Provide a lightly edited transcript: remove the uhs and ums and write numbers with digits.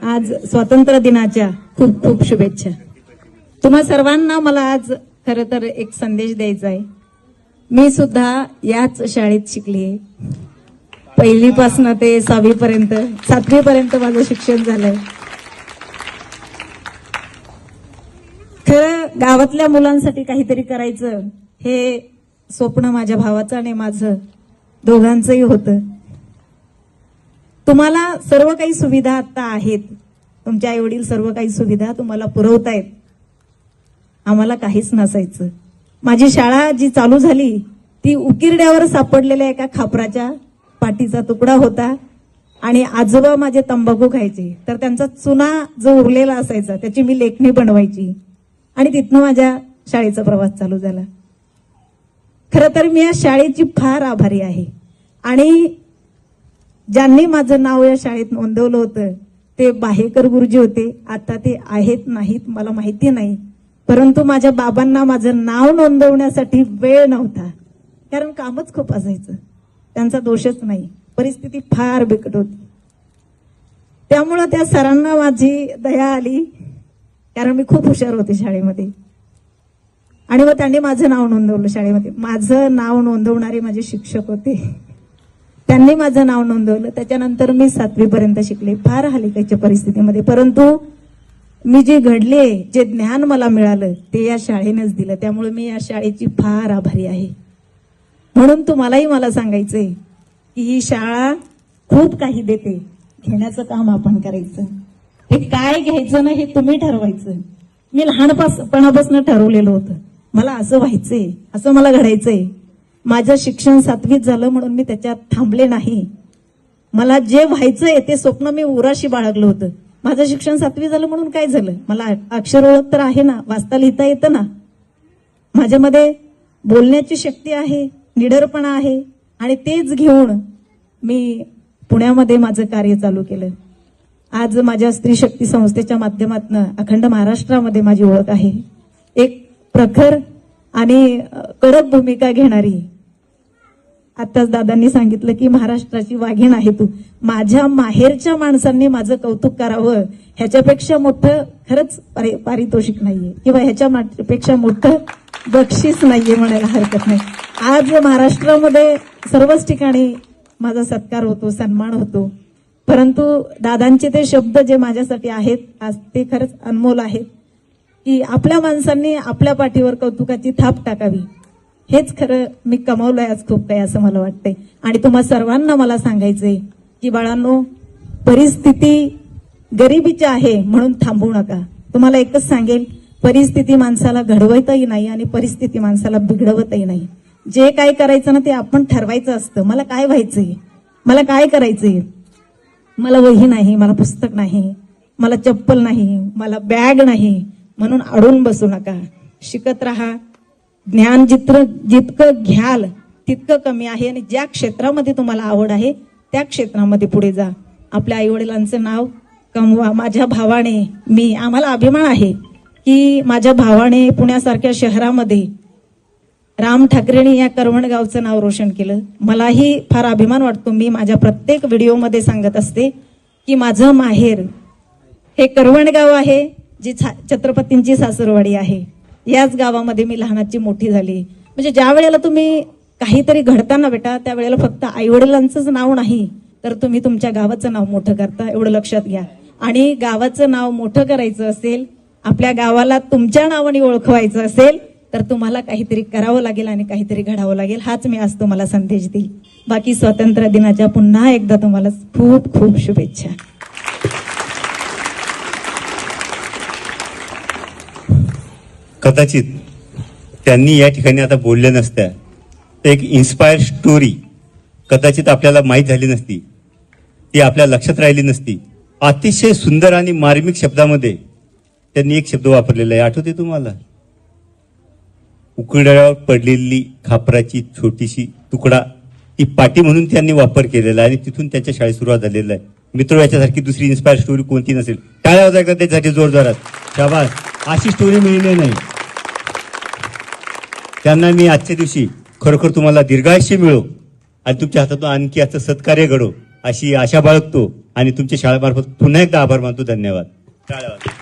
आज स्वातंत्र्य दिनाच्या खूप खूप शुभेच्छा. तुम्हा सर्वांना मला आज खरं तर एक संदेश द्यायचा आहे. मी सुद्धा याच शाळेत शिकली आहे. पहिलीपासून ते 6वी पर्यंत 7वी पर्यंत माझं शिक्षण झालंय. खरं गावातल्या मुलांसाठी काहीतरी करायचं हे स्वप्न माझ्या भावाचं आणि माझं दोघांचंही होतं. तुम्हाला सर्व काही सुविधा आता आहेत. तुमच्या आई वडील सर्व काही सुविधा तुम्हाला पुरवतायत. आम्हाला काहीच नसायचं. माझी शाळा जी चालू झाली ती उकिरड्यावर सापडलेल्या एका खापराच्या पाटीचा तुकडा होता आणि आजोबा माझे तंबाखू खायचे तर त्यांचा चुना जो उरलेला असायचा त्याची मी लेखणी बनवायची आणि तिथनं माझ्या शाळेचा प्रवास चालू झाला. खरं तर मी या शाळेची फार आभारी आहे आणि ज्यांनी माझं नाव या शाळेत नोंदवलं होतं ते बाहेकर गुरुजी होते. आता ते आहेत नाहीत मला माहिती नाही, परंतु माझ्या बाबांना माझं नाव नोंदवण्यासाठी वेळ नव्हता कारण कामच खूप असायचं. त्यांचा दोषच नाही, परिस्थिती फार बिकट होती. त्यामुळं त्या सरांना माझी दया आली कारण मी खूप हुशार होते शाळेमध्ये आणि मग त्यांनी माझं नाव नोंदवलं शाळेमध्ये. माझं नाव नोंदवणारे माझे शिक्षक होते, त्यांनी माझं नाव नोंदवलं. त्याच्यानंतर मी 7वी पर्यंत शिकले फार हलक्याच्या परिस्थितीमध्ये, परंतु मी जे घडले जे ज्ञान मला मिळालं ते या शाळेनेच दिलं. त्यामुळे मी या शाळेची फार आभारी आहे. म्हणून तुम्हालाही मला सांगायचंय की ही शाळा खूप काही देते, घेण्याचं काम आपण करायचं. हे काय घ्यायचं ना हे तुम्ही ठरवायचं. मी लहानपणापासून ठरवलेलं होतं मला असं व्हायचंय, असं मला घडायचंय. माझं शिक्षण 7वीत झालं म्हणून मी त्याच्यात थांबले नाही. मला जे व्हायचंय ते स्वप्न मी उराशी बाळगलं होतं. माझं शिक्षण 7वी झालं म्हणून काय झालं, मला अक्षर ओळख तर आहे ना, वाचता लिहिता येतं ना, माझ्यामध्ये बोलण्याची शक्ती आहे, निडरपणा आहे आणि तेच घेऊन मी पुण्यामध्ये माझं कार्य चालू केलं. आज माझ्या स्त्री शक्ती संस्थेच्या माध्यमातून अखंड महाराष्ट्रामध्ये माझी ओळख आहे. एक प्रखर आणि कडक भूमिका घेणारी. आताच दादांनी सांगितलं की महाराष्ट्राची वाघीण आहे तू. माझ्या माहेरच्या माणसांनी माझं कौतुक करावं ह्याच्यापेक्षा मोठं खरंच पारितोषिक नाहीये किंवा ह्याच्यापेक्षा मोठं बक्षीस नाहीये म्हणायला हरकत नाही. आज महाराष्ट्रामध्ये सर्वच ठिकाणी माझा सत्कार होतो, सन्मान होतो, परंतु दादांचे ते शब्द जे माझ्यासाठी आहेत आज ते खरंच अनमोल आहेत की आपल्या माणसांनी आपल्या पाठीवर कौतुकाची थाप टाकावी. हेच खरं मी कमावलंय आज खूप काही असं मला वाटतंय. आणि तुम्हा सर्वांना मला सांगायचंय की बाळांनो, परिस्थिती गरिबीची आहे म्हणून थांबू नका. तुम्हाला एकच सांगेल, परिस्थिती माणसाला घडवतही नाही आणि परिस्थिती माणसाला बिघडवतही नाही. जे काय करायचं ना ते आपण ठरवायचं असतं. मला काय व्हायचंय, मला काय करायचंय, मला वही नाही, मला पुस्तक नाही, मला चप्पल नाही, मला बॅग नाही म्हणून अडून बसू नका. शिकत राहा. ज्ञान जितकं घ्याल तितकं कमी आहे आणि ज्या क्षेत्रामध्ये तुम्हाला आवड आहे त्या क्षेत्रामध्ये पुढे जा. आपल्या आईवडिलांचं नाव कमवा. माझ्या भावाने आम्हाला अभिमान आहे की माझ्या भावाने पुण्यासारख्या शहरामध्ये राम ठाकरेंनी या करवणगावचं नाव रोशन केलं. मलाही फार अभिमान वाटतो. मी माझ्या प्रत्येक व्हिडिओमध्ये सांगत असते की माझं माहेर हे करवणगाव आहे, जी छत्रपतींची सासरवाडी आहे. याच गावामध्ये मी लहानाची मोठी झाली. म्हणजे ज्या वेळेला तुम्ही काहीतरी घडताना बेटा त्यावेळेला फक्त आईवडिलांचंच नाव नाही तर तुम्ही तुमच्या गावाचं नाव मोठं करता, एवढं लक्षात घ्या. आणि गावाचं नाव मोठं करायचं असेल, आपल्या गावाला तुमच्या नावाने ओळखवायचं असेल तर तुम्हाला काहीतरी करावं लागेल आणि काहीतरी घडावं लागेल. हाच मी आज तुम्हाला संदेश देईल. बाकी स्वातंत्र्य दिनाच्या पुन्हा एकदा तुम्हाला खूप खूप शुभेच्छा. कदाचित त्यांनी या ठिकाणी आता बोलल्या नसत्या तर एक इन्स्पायर स्टोरी कदाचित आपल्याला माहीत झाली नसती, ती आपल्या लक्षात राहिली नसती. अतिशय सुंदर आणि मार्मिक शब्दामध्ये त्यांनी एक शब्द वापरलेला आहे, आठवते तुम्हाला? उकिरड्यावर पडलेली खापराची छोटीशी तुकडा, ती पाटी म्हणून त्यांनी वापर केलेला आहे आणि तिथून त्यांच्या शाळेत सुरुवात झालेला आहे. मित्र, याच्यासारखी दुसरी इन्स्पायर स्टोरी कोणती नसेल. टाळ्या वाजवा का त्याच्यासाठी जोरदारात. शाबास. अशी स्टोरी मिळणे नाही. त्यांना मी आजच्या दिवशी खरोखर तुम्हाला दीर्घायुष्य मिळो आणि तुमच्या हातातून आणखी असं सत्कार्य घडो अशी आशा बाळगतो आणि तुमच्या शाळेमार्फत पुन्हा एकदा आभार मानतो. धन्यवाद. टाळ्या वाजवा.